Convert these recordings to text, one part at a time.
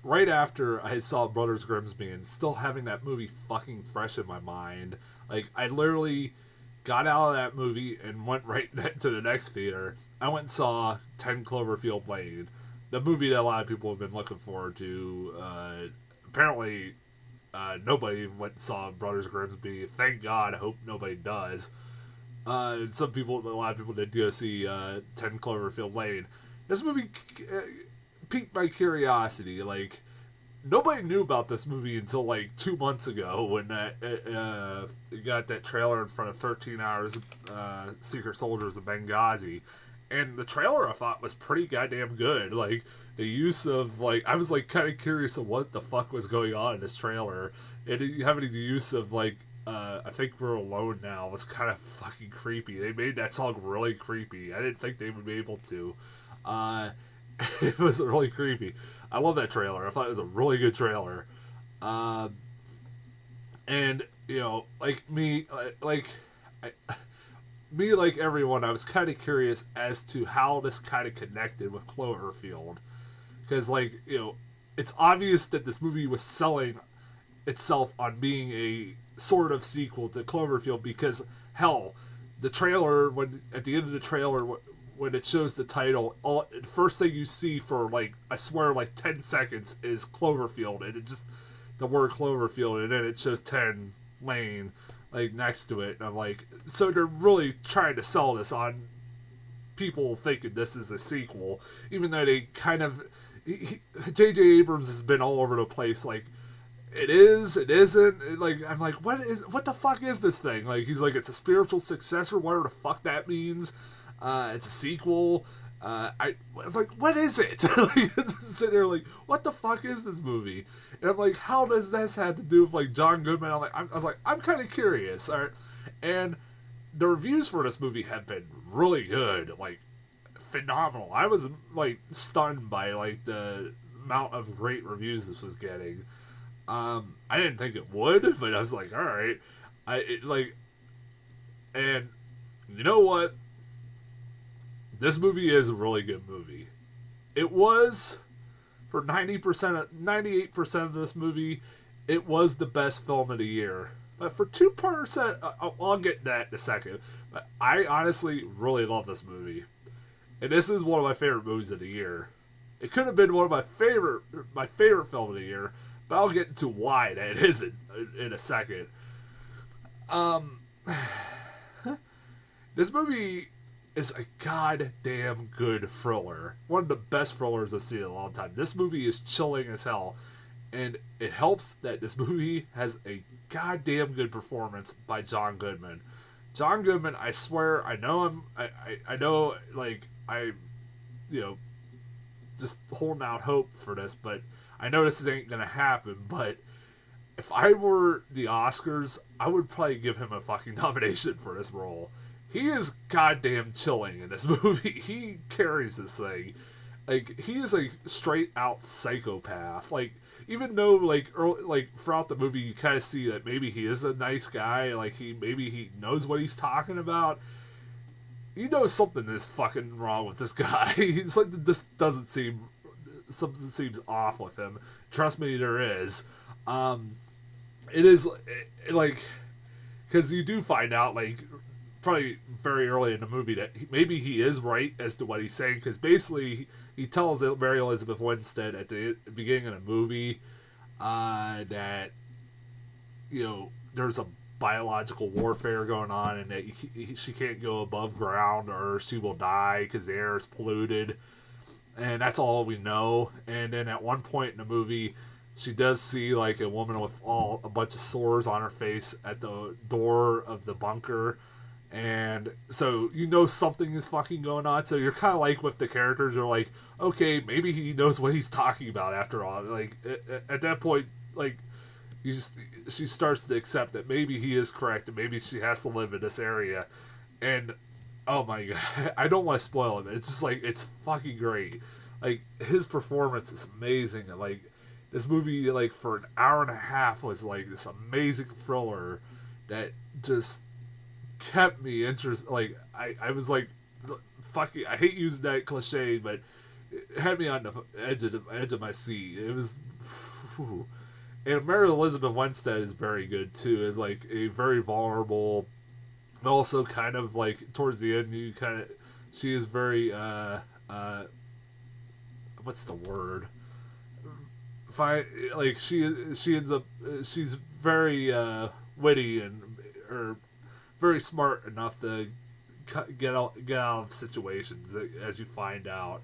right after I saw Brothers Grimsby and still having that movie fucking fresh in my mind. Like, I literally got out of that movie and went right to the next theater. I went and saw 10 Cloverfield Lane, the movie that a lot of people have been looking forward to. Apparently, nobody went and saw Brothers Grimsby. Thank God. I hope nobody does. A lot of people did go see 10 Cloverfield Lane. This movie piqued my curiosity. Like, nobody knew about this movie until like 2 months ago when you got that trailer in front of 13 Hours Secret Soldiers of Benghazi. And the trailer I thought was pretty goddamn good. Like, the use of, like, I was like kind of curious of what the fuck was going on in this trailer. And having the use of, like, I Think We're Alone Now was kind of fucking creepy. They made that song really creepy. I didn't think they would be able to. It was really creepy. I love that trailer. I thought it was a really good trailer. And, you know, like me, like everyone, I was kind of curious as to how this kind of connected with Cloverfield. Because, like, you know, it's obvious that this movie was selling itself on being a sort of sequel to Cloverfield because, hell, the trailer, at the end of the trailer, when it shows the title, the first thing you see for, like, I swear, like 10 seconds is Cloverfield, and it just, the word Cloverfield, and then it shows 10 Lane, like, next to it, and I'm like, so they're really trying to sell this on people thinking this is a sequel, even though they kind of, J.J. Abrams has been all over the place, like, it is, it isn't, like, I'm like, what the fuck is this thing? Like, he's like, it's a spiritual successor, whatever the fuck that means. It's a sequel. Like, what is it? Like, sitting there like, what the fuck is this movie? And I'm like, how does this have to do with, like, John Goodman? I was like, I'm kind of curious. All right, and the reviews for this movie have been really good, like, phenomenal. I was like stunned by, like, the amount of great reviews this was getting. I didn't think it would, but I was like, all right, and you know what? This movie is a really good movie. It was, for 98% of this movie, it was the best film of the year. But for 2%, I'll get that in a second. But I honestly really love this movie. And this is one of my favorite movies of the year. It could have been one of my favorite film of the year, but I'll get into why that isn't in a second. This movie is a goddamn good thriller. One of the best thrillers I've seen in a long time. This movie is chilling as hell. And it helps that this movie has a goddamn good performance by John Goodman. John Goodman, I swear, I know, like, you know, just holding out hope for this, but I know this ain't gonna happen, but if I were the Oscars, I would probably give him a fucking nomination for this role. He is goddamn chilling in this movie. He carries this thing. Like, he is a straight out psychopath. Like, even though, like, throughout the movie, you kind of see that maybe he is a nice guy. Like, maybe he knows what he's talking about. You know something is fucking wrong with this guy. He's like, this doesn't seem, something seems off with him. Trust me, there is. It is, like, because you do find out, like, probably very early in the movie that maybe he is right as to what he's saying, because basically he tells Mary Elizabeth Winstead at the beginning of the movie that, you know, there's a biological warfare going on and that she can't go above ground or she will die because the air is polluted, and that's all we know. And then at one point in the movie, she does see, like, a woman with a bunch of sores on her face at the door of the bunker. And so you know something is fucking going on. So you're kind of like with the characters. You're like, okay, maybe he knows what he's talking about after all. Like at that point, like she starts to accept that maybe he is correct and maybe she has to live in this area. And oh my god, I don't want to spoil it. It's just like, it's fucking great. Like, his performance is amazing. And like, this movie, like, for an hour and a half was like this amazing thriller that just kept me interested. Like, I was like, fucking, I hate using that cliche, but it had me on the edge of my seat. It was, whew. And Mary Elizabeth Winstead is very good too. Is like a very vulnerable, but also kind of like towards the end, she is very what's the word? Like she ends up she's very witty and or very smart enough to get out of situations as you find out.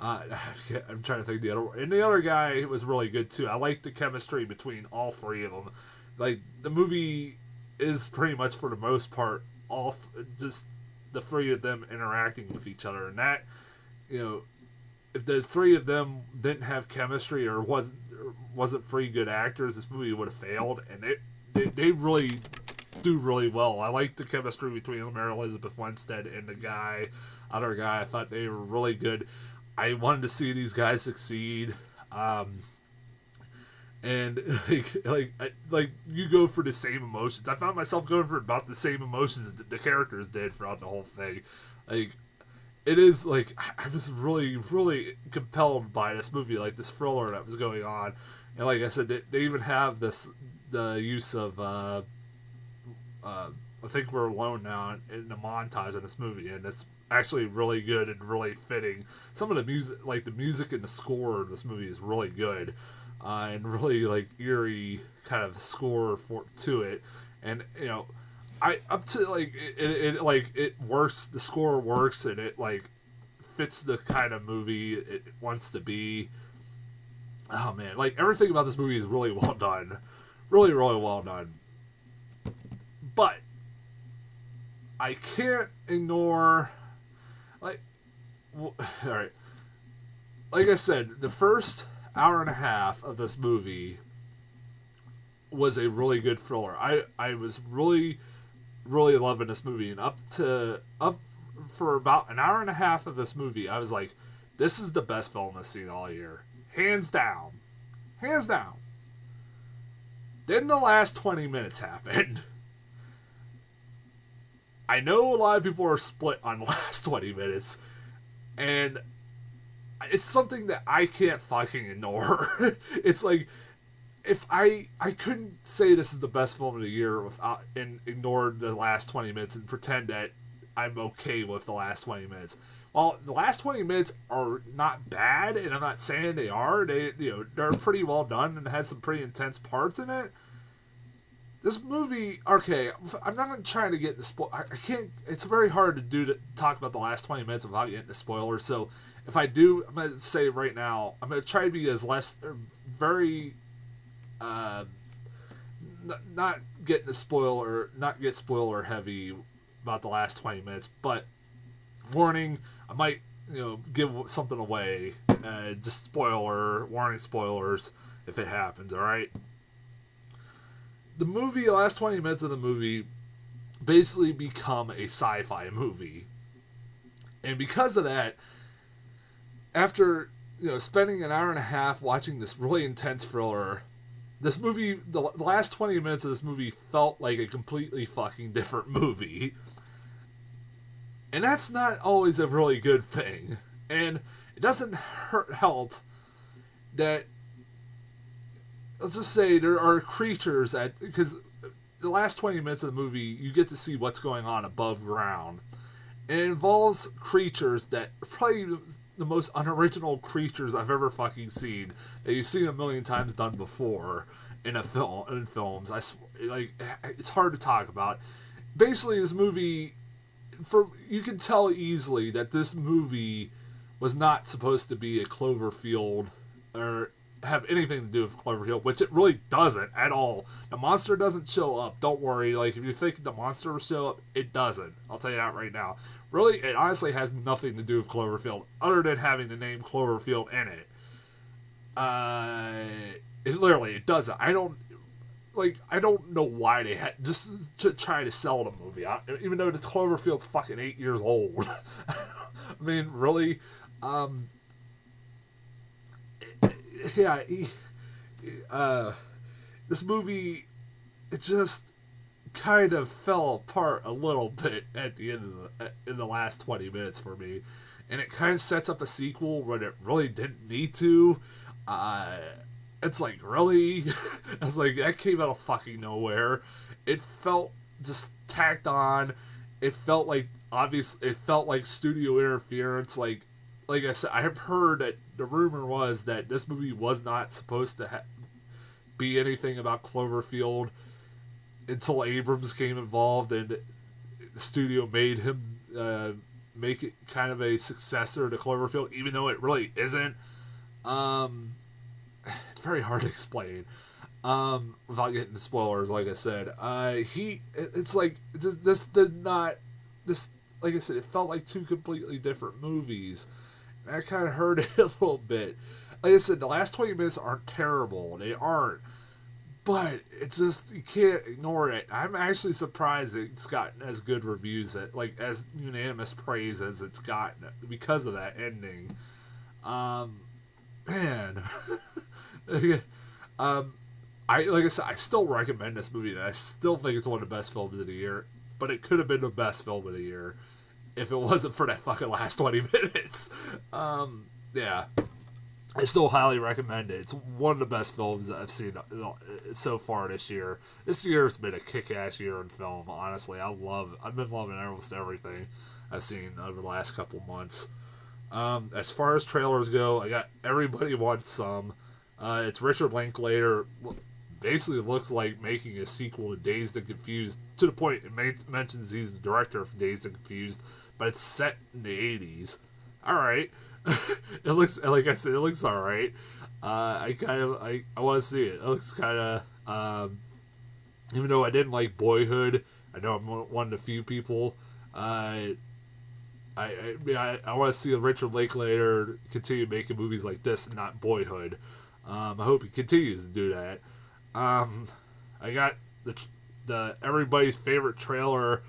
I'm trying to think the other guy was really good too. I liked the chemistry between all three of them. Like the movie is pretty much for the most part just the three of them interacting with each other, and that if the three of them didn't have chemistry or wasn't three good actors, this movie would have failed. And they really do really well. I like the chemistry between Mary Elizabeth Winstead and the other guy. I thought they were really good. I wanted to see these guys succeed, and like you go for the same emotions. I found myself going for about the same emotions that the characters did throughout the whole thing. Like it is like I was really really compelled by this movie, like this thriller that was going on, and like I said, they even have the use of I think we're alone now in the montage in this movie, and it's actually really good and really fitting. Some of the music, like the music and the score of this movie, is really good, and really like eerie kind of score to it. And I up to like it works. The score works, and it like fits the kind of movie it wants to be. Oh man, like everything about this movie is really well done, really really well done. But I can't ignore, all right. Like I said, the first hour and a half of this movie was a really good thriller. I was really, really loving this movie, and up for about an hour and a half of this movie, I was like, this is the best film I've seen all year, hands down, hands down. Then the last 20 minutes happened. I know a lot of people are split on the last 20 minutes, and it's something that I can't fucking ignore. It's like, if I couldn't say this is the best film of the year without and ignore the last 20 minutes and pretend that I'm okay with the last 20 minutes. While the last 20 minutes are not bad, and I'm not saying they are, they're pretty well done and has some pretty intense parts in it. This movie, okay, I'm not trying to get into I can't. It's very hard to talk about the last 20 minutes without getting into spoilers. So if I do, I'm gonna say right now, I'm gonna try to be as not get spoiler heavy about the last 20 minutes. But warning, I might give something away. Just warning spoilers if it happens. All right. The last 20 minutes of the movie basically become a sci-fi movie. And because of that, after spending an hour and a half watching this really intense thriller, this movie, the last 20 minutes of this movie felt like a completely fucking different movie. And that's not always a really good thing. And it doesn't help that, let's just say there are creatures because the last 20 minutes of the movie, you get to see what's going on above ground. And it involves creatures that are probably the most unoriginal creatures I've ever fucking seen. That you've seen a million times done before in films. It's hard to talk about. Basically, this movie, you can tell easily that this movie was not supposed to be a Cloverfield or have anything to do with Cloverfield, which it really doesn't at all. The monster doesn't show up. Don't worry. Like, if you think the monster will show up, it doesn't. I'll tell you that right now. Really, it honestly has nothing to do with Cloverfield, other than having the name Cloverfield in it. It doesn't. I don't know why they had just to try to sell the movie, even though the Cloverfield's fucking 8 years old. I mean, really. Yeah, this movie, it just kind of fell apart a little bit at the end in the last 20 minutes for me, and it kind of sets up a sequel when it really didn't need to. It's like, really? I was like, that came out of fucking nowhere. It felt just tacked on. It felt like it felt like studio interference. Like I said, I have heard that the rumor was that this movie was not supposed to be anything about Cloverfield until Abrams came involved and the studio made him make it kind of a successor to Cloverfield, even though it really isn't. It's very hard to explain without getting the spoilers. Like I said, it's like this did not this. Like I said, it felt like two completely different movies. And I kind of heard it a little bit. Like I said, the last 20 minutes aren't terrible. They aren't. But it's just, you can't ignore it. I'm actually surprised it's gotten as good reviews, as unanimous praise as it's gotten because of that ending. Man. Like I said, I still recommend this movie, and I still think it's one of the best films of the year. But it could have been the best film of the year if it wasn't for that fucking last 20 minutes. Yeah. I still highly recommend it. It's one of the best films that I've seen so far this year. This year's been a kick-ass year in film, honestly. I've been loving almost everything I've seen over the last couple months. As far as trailers go, I got Everybody Wants Some. It's Richard Linklater. Basically looks like making a sequel to Dazed and Confused, to the point it mentions he's the director of Dazed and Confused, but it's set in the 80s. Alright. It looks, like I said, it looks alright. I want to see it. It looks kind of, even though I didn't like Boyhood, I know I'm one of the few people, I want to see Richard Linklater continue making movies like this and not Boyhood. I hope he continues to do that. I got the everybody's favorite trailer,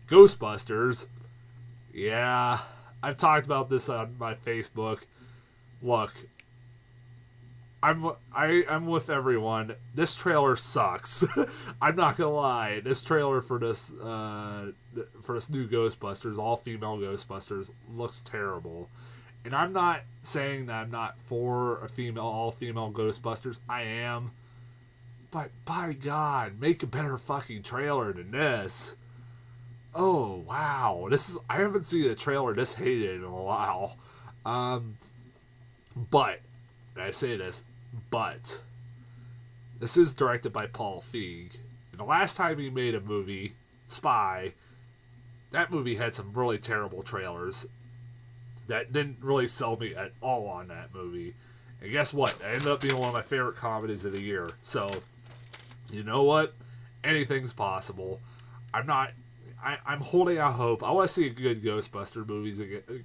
Ghostbusters. Yeah, I've talked about this on my Facebook. Look, I'm with everyone. This trailer sucks. I'm not gonna lie. This trailer for this new Ghostbusters, all female Ghostbusters, looks terrible. And I'm not saying that I'm not for all female Ghostbusters. I am. But by God, make a better fucking trailer than this. Oh wow, I haven't seen a trailer this hated in a while. But I say this, but this is directed by Paul Feig. And the last time he made a movie, Spy, that movie had some really terrible trailers that didn't really sell me at all on that movie. And guess what? That ended up being one of my favorite comedies of the year. So, you know what? Anything's possible. I'm holding out hope. I want to see a good Ghostbusters movies again.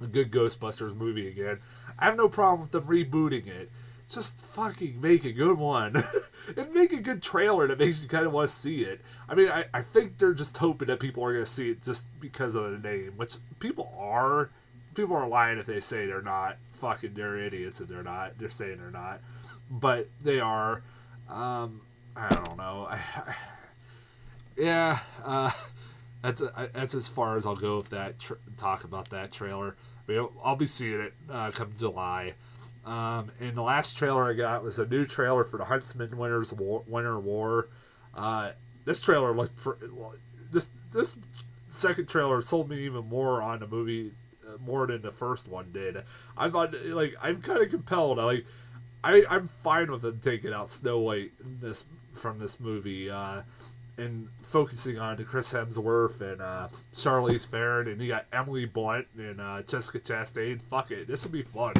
A good Ghostbusters movie again. I have no problem with them rebooting it. Just fucking make a good one. And make a good trailer that makes you kind of want to see it. I mean, I think they're just hoping that people are going to see it just because of the name, which people are. People are lying if they say they're not. Fucking, they're idiots if they're not. They're saying they're not. But they are. I don't know. That's as far as I'll go with that. Talk about that trailer. I mean, I'll be seeing it come July. And the last trailer I got was a new trailer for the Huntsman Winter War. This trailer looked this second trailer sold me even more on the movie, more than the first one did. I thought, I'm kind of compelled. I'm fine with them taking out Snow White from this movie, and focusing on to Chris Hemsworth and Charlize Theron, and you got Emily Blunt and Jessica Chastain. Fuck it, this will be fun.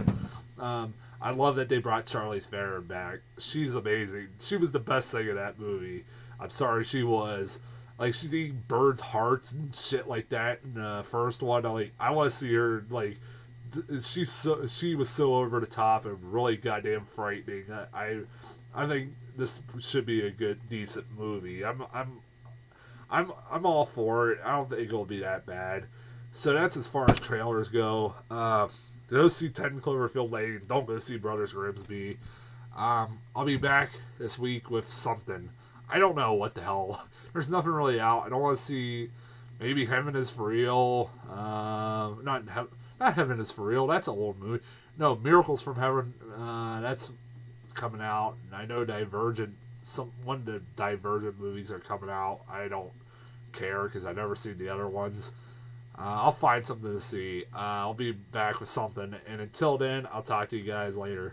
I love that they brought Charlize Theron back. She's amazing. She was the best thing in that movie. I'm sorry, she was. She's eating birds' hearts and shit like that in the first one. I want to see her, she was so over the top and really goddamn frightening. I think this should be a good, decent movie. I'm all for it. I don't think it'll be that bad. So that's as far as trailers go. Go see 10 Cloverfield Lane. Don't go see Brothers Grimsby. I'll be back this week with something. I don't know what the hell. There's nothing really out. I don't want to see Maybe Heaven is for Real. Not Heaven is for Real. That's an old movie. No, Miracles from Heaven. That's coming out. And I know Divergent. One of the Divergent movies are coming out. I don't care because I've never seen the other ones. I'll find something to see. I'll be back with something. And until then, I'll talk to you guys later.